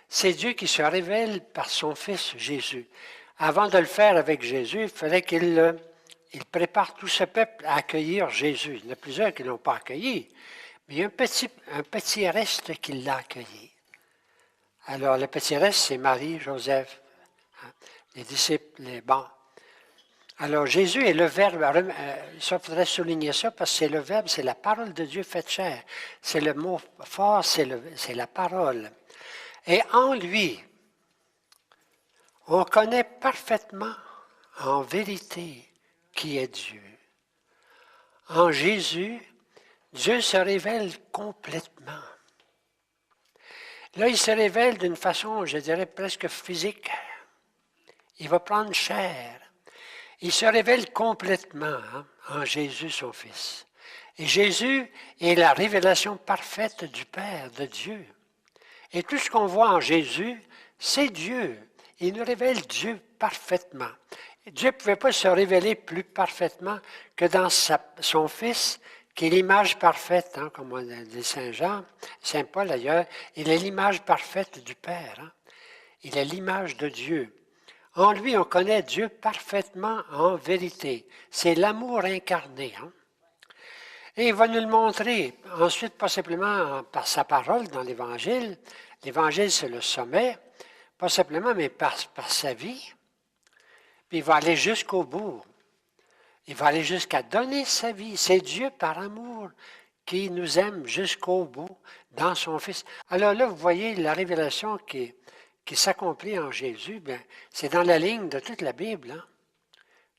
Speaker 1: c'est Dieu qui se révèle par son Fils Jésus. Avant de le faire avec Jésus, il fallait qu'il prépare tout ce peuple à accueillir Jésus. Il y en a plusieurs qui ne l'ont pas accueilli, mais il y a un petit reste qui l'a accueilli. Alors, le petit reste, c'est Marie, Joseph, hein, les disciples, les bancs. Alors, Jésus est le Verbe. Ça, il faudrait souligner ça parce que c'est le Verbe, c'est la parole de Dieu faite chair. C'est le mot fort, c'est la parole. Et en lui, on connaît parfaitement, en vérité, qui est Dieu. En Jésus, Dieu se révèle complètement. Là, il se révèle d'une façon, je dirais, presque physique. Il va prendre chair. Il se révèle complètement en Jésus, son Fils. Et Jésus est la révélation parfaite du Père, de Dieu. Et tout ce qu'on voit en Jésus, c'est Dieu. Il nous révèle Dieu parfaitement. Dieu ne pouvait pas se révéler plus parfaitement que dans son Fils, qui est l'image parfaite, hein, comme on dit Saint Jean, Saint Paul d'ailleurs, il est l'image parfaite du Père. Hein. Il est l'image de Dieu. En lui, on connaît Dieu parfaitement en vérité. C'est l'amour incarné. Hein? Et il va nous le montrer ensuite, pas simplement par sa parole dans l'Évangile. L'Évangile, c'est le sommet, pas simplement, mais par sa vie. Puis il va aller jusqu'au bout. Il va aller jusqu'à donner sa vie. C'est Dieu par amour qui nous aime jusqu'au bout dans son Fils. Alors là, vous voyez la révélation qui s'accomplit en Jésus, c'est dans la ligne de toute la Bible. Hein?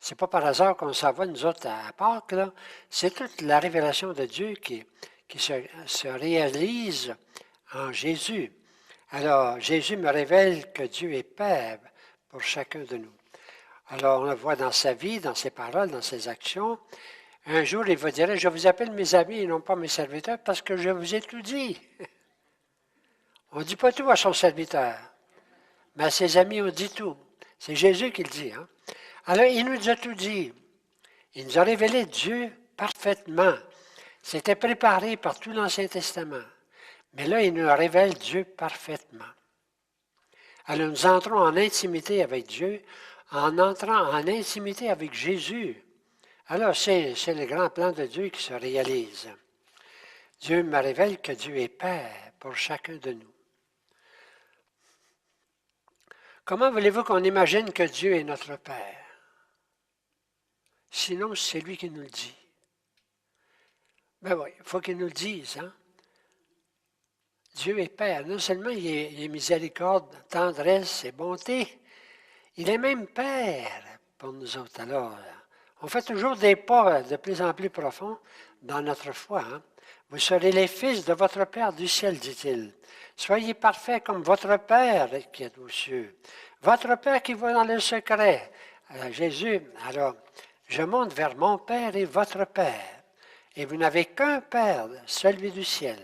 Speaker 1: Ce n'est pas par hasard qu'on s'en va, nous autres, à Pâques. Là. C'est toute la révélation de Dieu qui se réalise en Jésus. Alors, Jésus me révèle que Dieu est Père pour chacun de nous. Alors, on le voit dans sa vie, dans ses paroles, dans ses actions. Un jour, il va dire, je vous appelle mes amis et non pas mes serviteurs parce que je vous ai tout dit. On ne dit pas tout à son serviteur. Mais à ses amis, on dit tout. C'est Jésus qui le dit. Hein? Alors, il nous a tout dit. Il nous a révélé Dieu parfaitement. C'était préparé par tout l'Ancien Testament. Mais là, il nous révèle Dieu parfaitement. Alors, nous entrons en intimité avec Dieu, en entrant en intimité avec Jésus. Alors, c'est le grand plan de Dieu qui se réalise. Dieu me révèle que Dieu est Père pour chacun de nous. Comment voulez-vous qu'on imagine que Dieu est notre Père? Sinon, c'est lui qui nous le dit. Ben oui, il faut qu'il nous le dise. Hein? Dieu est Père. Non seulement il est miséricorde, tendresse et bonté, il est même Père pour nous autres. Alors, On fait toujours des pas de plus en plus profonds dans notre foi. Hein? Vous serez les fils de votre Père du ciel, dit-il. Soyez parfaits comme votre Père qui est aux cieux. Votre Père qui voit dans le secret. Alors, Jésus, alors, je monte vers mon Père et votre Père. Et vous n'avez qu'un Père, celui du ciel.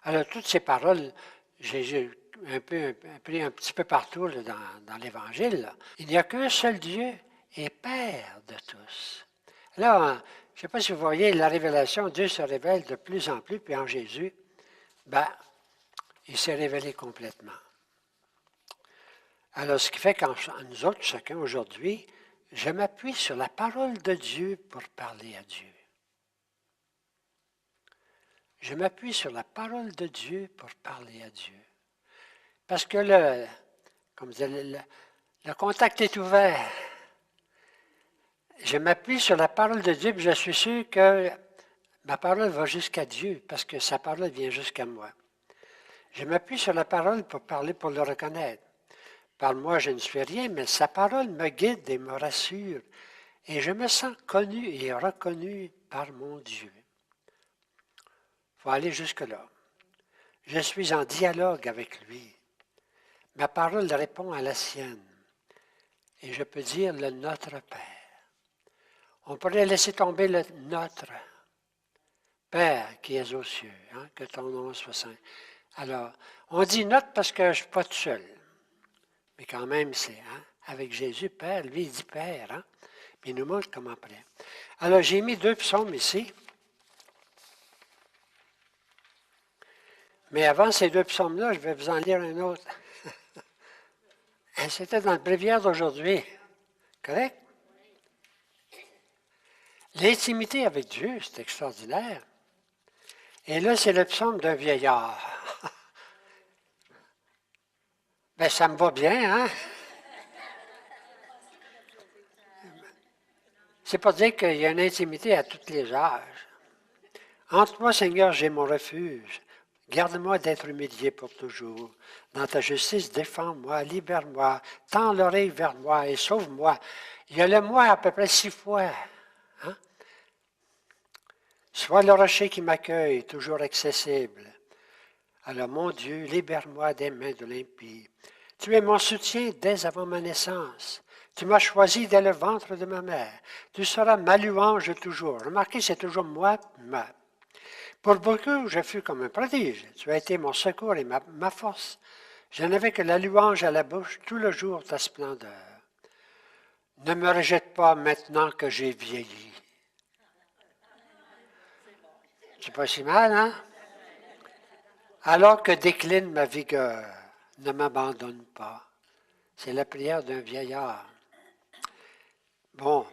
Speaker 1: Alors, toutes ces paroles, Jésus pris un petit peu partout là, dans l'Évangile. Il n'y a qu'un seul Dieu et Père de tous. Là, je ne sais pas si vous voyez la révélation, Dieu se révèle de plus en plus, puis en Jésus, il s'est révélé complètement. Alors, ce qui fait qu'en nous autres, chacun aujourd'hui, je m'appuie sur la parole de Dieu pour parler à Dieu. Je m'appuie sur la parole de Dieu pour parler à Dieu. Parce que le contact est ouvert. Je m'appuie sur la parole de Dieu, puis je suis sûr que ma parole va jusqu'à Dieu, parce que sa parole vient jusqu'à moi. Je m'appuie sur la parole pour parler, pour le reconnaître. Par moi, je ne suis rien, mais sa parole me guide et me rassure. Et je me sens connu et reconnu par mon Dieu. Il faut aller jusque-là. Je suis en dialogue avec lui. Ma parole répond à la sienne. Et je peux dire le Notre Père. On pourrait laisser tomber le Notre Père qui est aux cieux, hein, que ton nom soit saint. Alors, on dit Notre parce que je ne suis pas tout seul. Mais quand même, c'est avec Jésus, Père, lui, il dit Père. Hein, puis il nous montre comment prier. Alors, j'ai mis 2 psaumes ici. Mais avant ces 2 psaumes-là, je vais vous en lire un autre. C'était dans le bréviaire d'aujourd'hui. Correct? L'intimité avec Dieu, c'est extraordinaire. Et là, c'est le psaume d'un vieillard. Ben, ça me va bien, hein? C'est pas dire qu'il y a une intimité à tous les âges. Entre moi, Seigneur, j'ai mon refuge. Garde-moi d'être humilié pour toujours. Dans ta justice, défends-moi, libère-moi, tends l'oreille vers moi et sauve-moi. Il y a le moi à peu près 6 fois. Hein? Sois le rocher qui m'accueille, toujours accessible. Alors, mon Dieu, libère-moi des mains de l'impie. Tu es mon soutien dès avant ma naissance. Tu m'as choisi dès le ventre de ma mère. Tu seras ma louange toujours. Remarquez, c'est toujours moi. Pour beaucoup, je fus comme un prodige. Tu as été mon secours et ma force. Je n'avais que la louange à la bouche tout le jour ta splendeur. Ne me rejette pas maintenant que j'ai vieilli. C'est pas si mal, hein? Alors que décline ma vigueur, ne m'abandonne pas. C'est la prière d'un vieillard. Bon.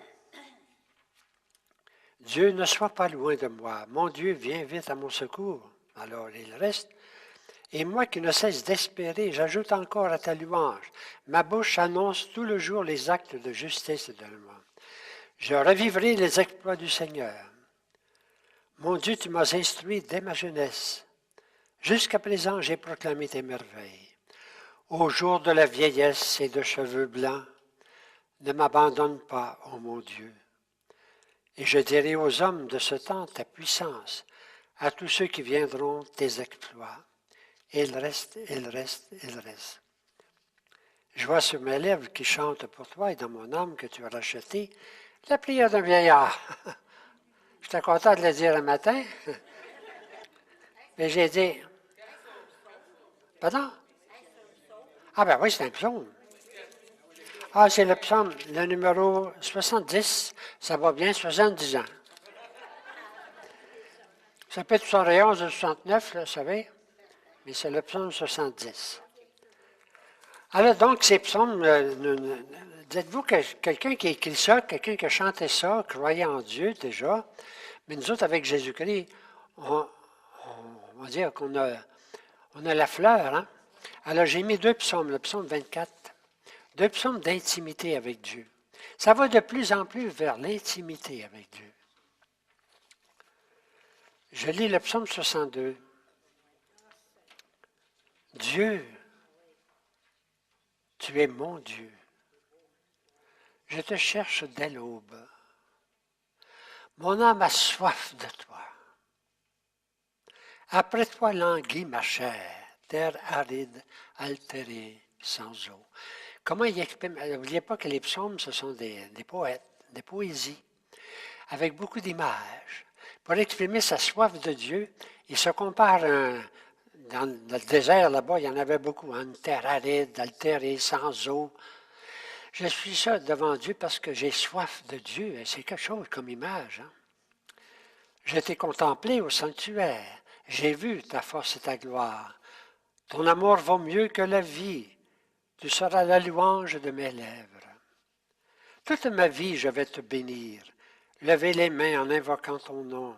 Speaker 1: Dieu ne soit pas loin de moi. Mon Dieu vient vite à mon secours. Alors il reste. Et moi qui ne cesse d'espérer, j'ajoute encore à ta louange. Ma bouche annonce tout le jour les actes de justice de moi. Je revivrai les exploits du Seigneur. Mon Dieu, tu m'as instruit dès ma jeunesse. Jusqu'à présent, j'ai proclamé tes merveilles. Au jour de la vieillesse et de cheveux blancs, ne m'abandonne pas, ô mon Dieu. Et je dirai aux hommes de ce temps ta puissance, à tous ceux qui viendront tes exploits. Et il reste, il reste, il reste. Je vois sur mes lèvres qui chantent pour toi et dans mon âme que tu as racheté la prière d'un vieillard. J'étais content de le dire un matin. Mais j'ai dit, pardon? Ah ben oui, c'est un psaume. Ah, c'est le psaume, le numéro 70. Ça va bien, 70 ans. Ça peut être 71 ou 69, là, vous savez, mais c'est le psaume 70. Alors donc, ces psaumes, dites-vous que quelqu'un qui a écrit ça, quelqu'un qui a chanté ça, croyait en Dieu déjà, mais nous autres, avec Jésus-Christ, on va dire qu'on a la fleur. Hein? Alors j'ai mis 2 psaumes, le psaume 24, 2 psaumes d'intimité avec Dieu. Ça va de plus en plus vers l'intimité avec Dieu. Je lis le psaume 62. Dieu, tu es mon Dieu. Je te cherche dès l'aube. Mon âme a soif de toi. Après toi languit ma chair, terre aride, altérée, sans eau. Comment il exprime? N'oubliez pas que les psaumes, ce sont des poètes, des poésies, avec beaucoup d'images. Pour exprimer sa soif de Dieu, il se compare dans le désert là-bas, il y en avait beaucoup, une terre aride, altérée, sans eau. Je suis ça devant Dieu parce que j'ai soif de Dieu, et c'est quelque chose comme image. Hein? Je t'ai contemplé au sanctuaire, j'ai vu ta force et ta gloire. Ton amour vaut mieux que la vie, tu seras la louange de mes lèvres. Toute ma vie, je vais te bénir, lever les mains en invoquant ton nom.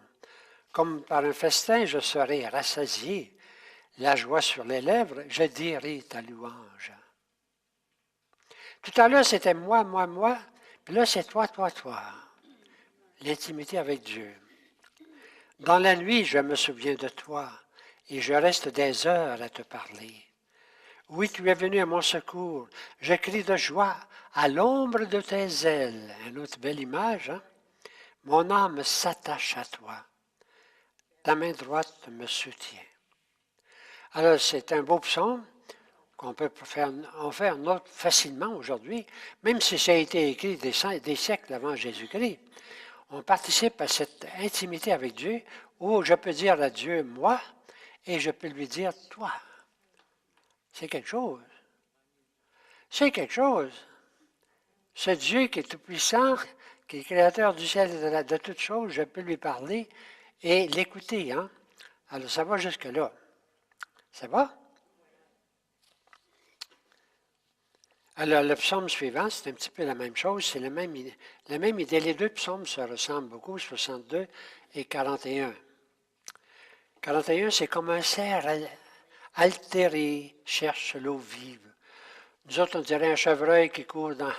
Speaker 1: Comme par un festin, je serai rassasié, la joie sur les lèvres, je dirai ta louange. Tout à l'heure, c'était moi, puis là, c'est toi. L'intimité avec Dieu. Dans la nuit, je me souviens de toi, et je reste des heures à te parler. Oui, tu es venu à mon secours. Je crie de joie à l'ombre de tes ailes. Une autre belle image, hein? Mon âme s'attache à toi. Ta main droite me soutient. Alors, c'est un beau psaume qu'on peut en faire un autre facilement aujourd'hui, même si ça a été écrit des siècles avant Jésus-Christ. On participe à cette intimité avec Dieu où je peux dire à Dieu, moi, et je peux lui dire, toi. C'est quelque chose. C'est quelque chose. Ce Dieu qui est tout-puissant, qui est créateur du ciel et de toutes choses, je peux lui parler et l'écouter. Hein? Alors, ça va jusque-là. Ça va? Alors, le psaume suivant, c'est un petit peu la même chose, c'est la même idée. Les deux psaumes se ressemblent beaucoup, 62 et 41. 41, c'est comme un cerf altéré cherche l'eau vive. Nous autres, on dirait un chevreuil qui court dans...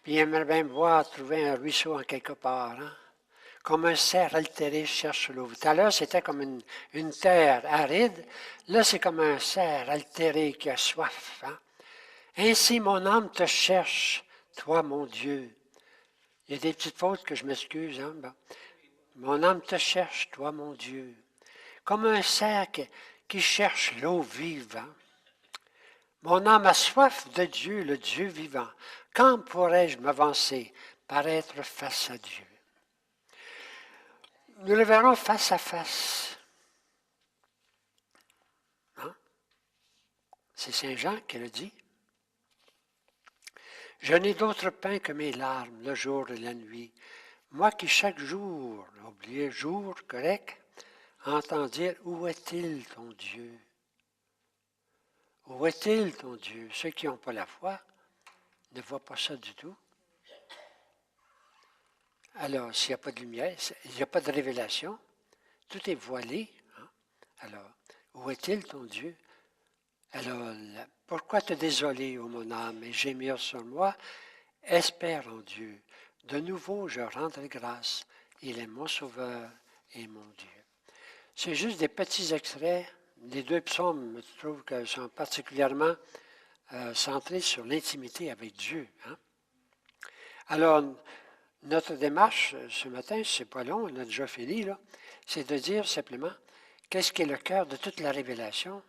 Speaker 1: Puis il aimerait bien voir trouver un ruisseau en quelque part. Hein? Comme un cerf altéré cherche l'eau vive. Tout à l'heure, c'était comme une terre aride. Là, c'est comme un cerf altéré qui a soif. Hein? Ainsi, mon âme te cherche, toi, mon Dieu. Il y a des petites fautes que je m'excuse. Hein? Bon. Mon âme te cherche, toi, mon Dieu. Comme un cerf qui cherche l'eau vive. Hein? Mon âme a soif de Dieu, le Dieu vivant. Quand pourrais-je m'avancer, paraître face à Dieu? Nous le verrons face à face. Hein? C'est Saint Jean qui le dit. Je n'ai d'autre pain que mes larmes, le jour et la nuit. Moi qui chaque jour, oubliez jour, correct, entends dire, où est-il ton Dieu? Où est-il ton Dieu? Ceux qui n'ont pas la foi ne voient pas ça du tout. Alors, s'il n'y a pas de lumière, il n'y a pas de révélation, tout est voilé. Hein? Alors, où est-il ton Dieu? Alors, pourquoi te désoler, ô mon âme, et gémir sur moi? Espère en Dieu. De nouveau, je rendrai grâce. Il est mon sauveur et mon Dieu. C'est juste des petits extraits. Les deux psaumes, je trouve qu'ils sont particulièrement centrés sur l'intimité avec Dieu. Hein? Alors, notre démarche ce matin, c'est pas long, on a déjà fini, là, c'est de dire simplement qu'est-ce qui est le cœur de toute la révélation?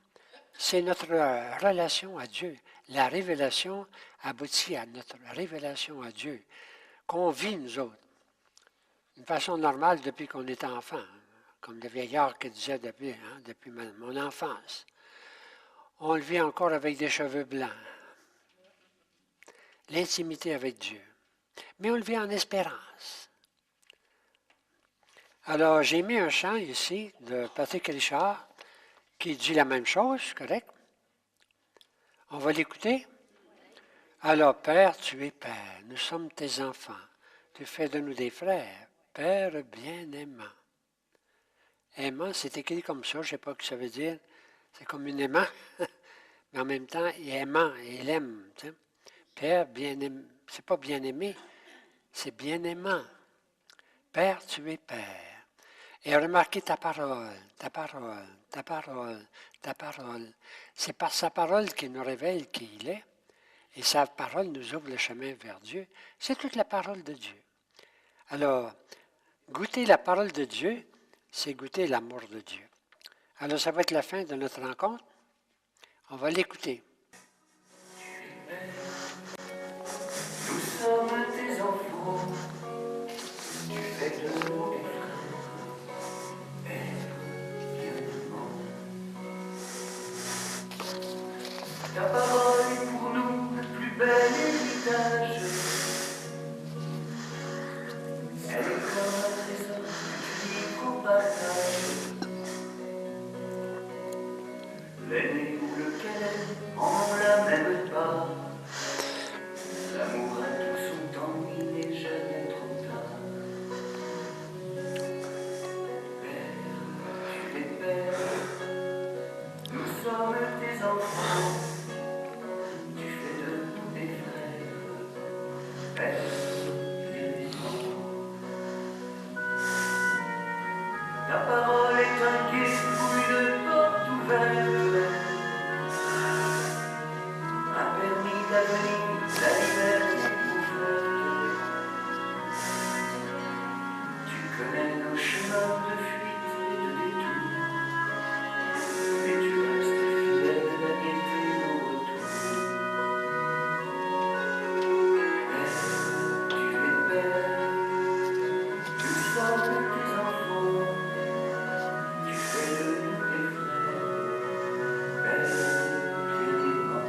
Speaker 1: C'est notre relation à Dieu. La révélation aboutit à notre révélation à Dieu, qu'on vit nous autres, d'une façon normale depuis qu'on est enfant, comme le vieillard qui disait depuis mon enfance. On le vit encore avec des cheveux blancs. L'intimité avec Dieu. Mais on le vit en espérance. Alors, j'ai mis un chant ici de Patrick Richard qui dit la même chose, correct? On va l'écouter? Alors, Père, tu es Père, nous sommes tes enfants. Tu fais de nous des frères, Père bien-aimant. Aimant, c'est écrit comme ça, je ne sais pas ce que ça veut dire. C'est comme une aimant, mais en même temps, il est aimant, il aime. Tu sais. Père bien-aimé, c'est pas bien-aimé, c'est bien-aimant. Père, tu es Père. Et remarquez ta parole, ta parole, ta parole, ta parole. C'est par sa parole qu'il nous révèle qui il est. Et sa parole nous ouvre le chemin vers Dieu. C'est toute la parole de Dieu. Alors, goûter la parole de Dieu, c'est goûter l'amour de Dieu. Alors, ça va être la fin de notre rencontre. On va l'écouter.
Speaker 2: Nous sommes tes enfants, tu fais de nous des frères, éternellement. Ta parole est pour nous le plus bel héritage. Elle est comme un trésor unique au partage. L'aîné ou le cadet en ont la même part. L'amour a tout son temps, il n'est jamais trop tard. Père, tu es père, nous sommes tes enfants. Tu fais de nous des frères, Père, bien-aimant. Ta parole est un guide ou une porte ouverte, un permis d'avenir, la liberté ouverte. Tu connais nos chemins de fuite et de détour, mais tu restes fidèle à guetter nos retours. Père, tu es père, nous sommes tes enfants. Tu fais de nous des frères, Père bien-aimant.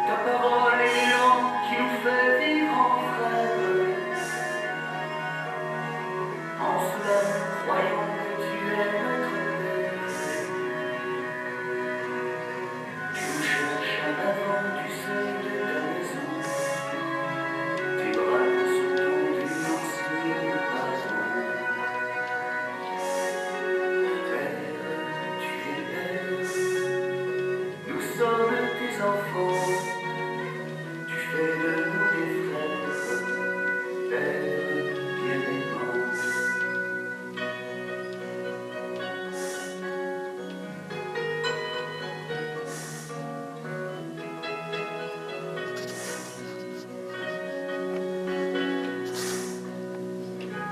Speaker 2: Ta parole est l'élan qui nous fait vivre en frères. En cela nous croyons que tu es notre Père. Tu nous cherches en avant du seuil de ta maison. Tes bras nous sont tendus en signe de pardon. Père, tu es Père, nous sommes tes enfants. Tu fais de nous des frères, Père bien-aimant.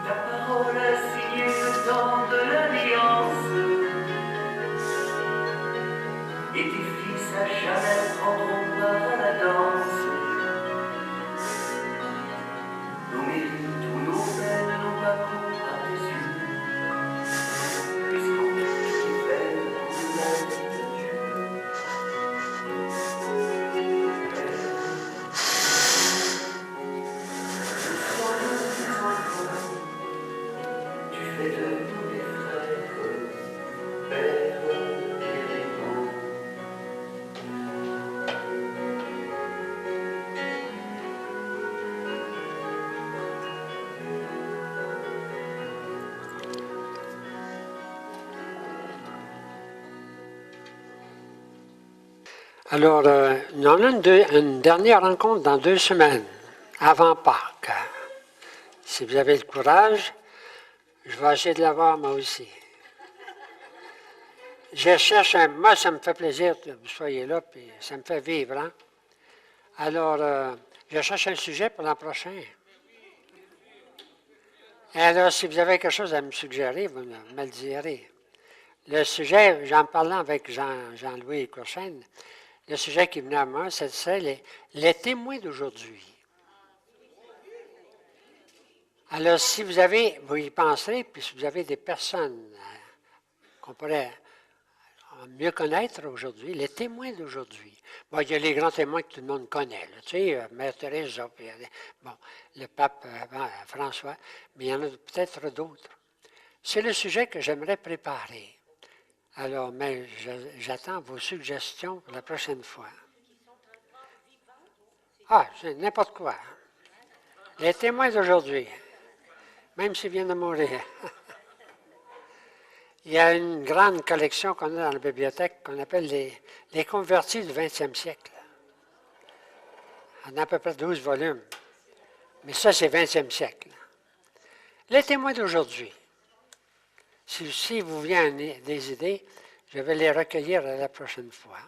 Speaker 2: Ta parole a signé le temps de l'alliance, et tes fils à jamais prendront part à la danse. Nos mérites ou nos peines, nos parcours à tes yeux, puisqu'en tout ce qui fait pour la vie de Dieu. Père, nous sommes tes enfants, tu fais de nous des frères, Père bien-aimant.
Speaker 1: Alors, nous avons une dernière rencontre dans 2 semaines, avant Pâques. Si vous avez le courage, je vais essayer de l'avoir moi aussi. Je cherche moi, ça me fait plaisir que vous soyez là, puis ça me fait vivre. Hein? Alors, je cherche un sujet pour l'an prochain. Alors, si vous avez quelque chose à me suggérer, vous me le direz. Le sujet, j'en parlais avec Jean-Louis Courchaine, le sujet qui venait à moi, c'est les témoins d'aujourd'hui. Alors, si vous y penserez, puis si vous avez des personnes qu'on pourrait mieux connaître aujourd'hui, les témoins d'aujourd'hui. Bon, il y a les grands témoins que tout le monde connaît, là, tu sais, Mère Teresa, puis bon, le pape François, mais il y en a peut-être d'autres. C'est le sujet que j'aimerais préparer. Alors, mais j'attends vos suggestions pour la prochaine fois. Ah, c'est n'importe quoi. Les témoins d'aujourd'hui, même s'ils viennent de mourir. Il y a une grande collection qu'on a dans la bibliothèque qu'on appelle les convertis du 20e siècle. On a à peu près 12 volumes. Mais ça, c'est 20e siècle. Les témoins d'aujourd'hui. Si vous vient des idées, je vais les recueillir la prochaine fois.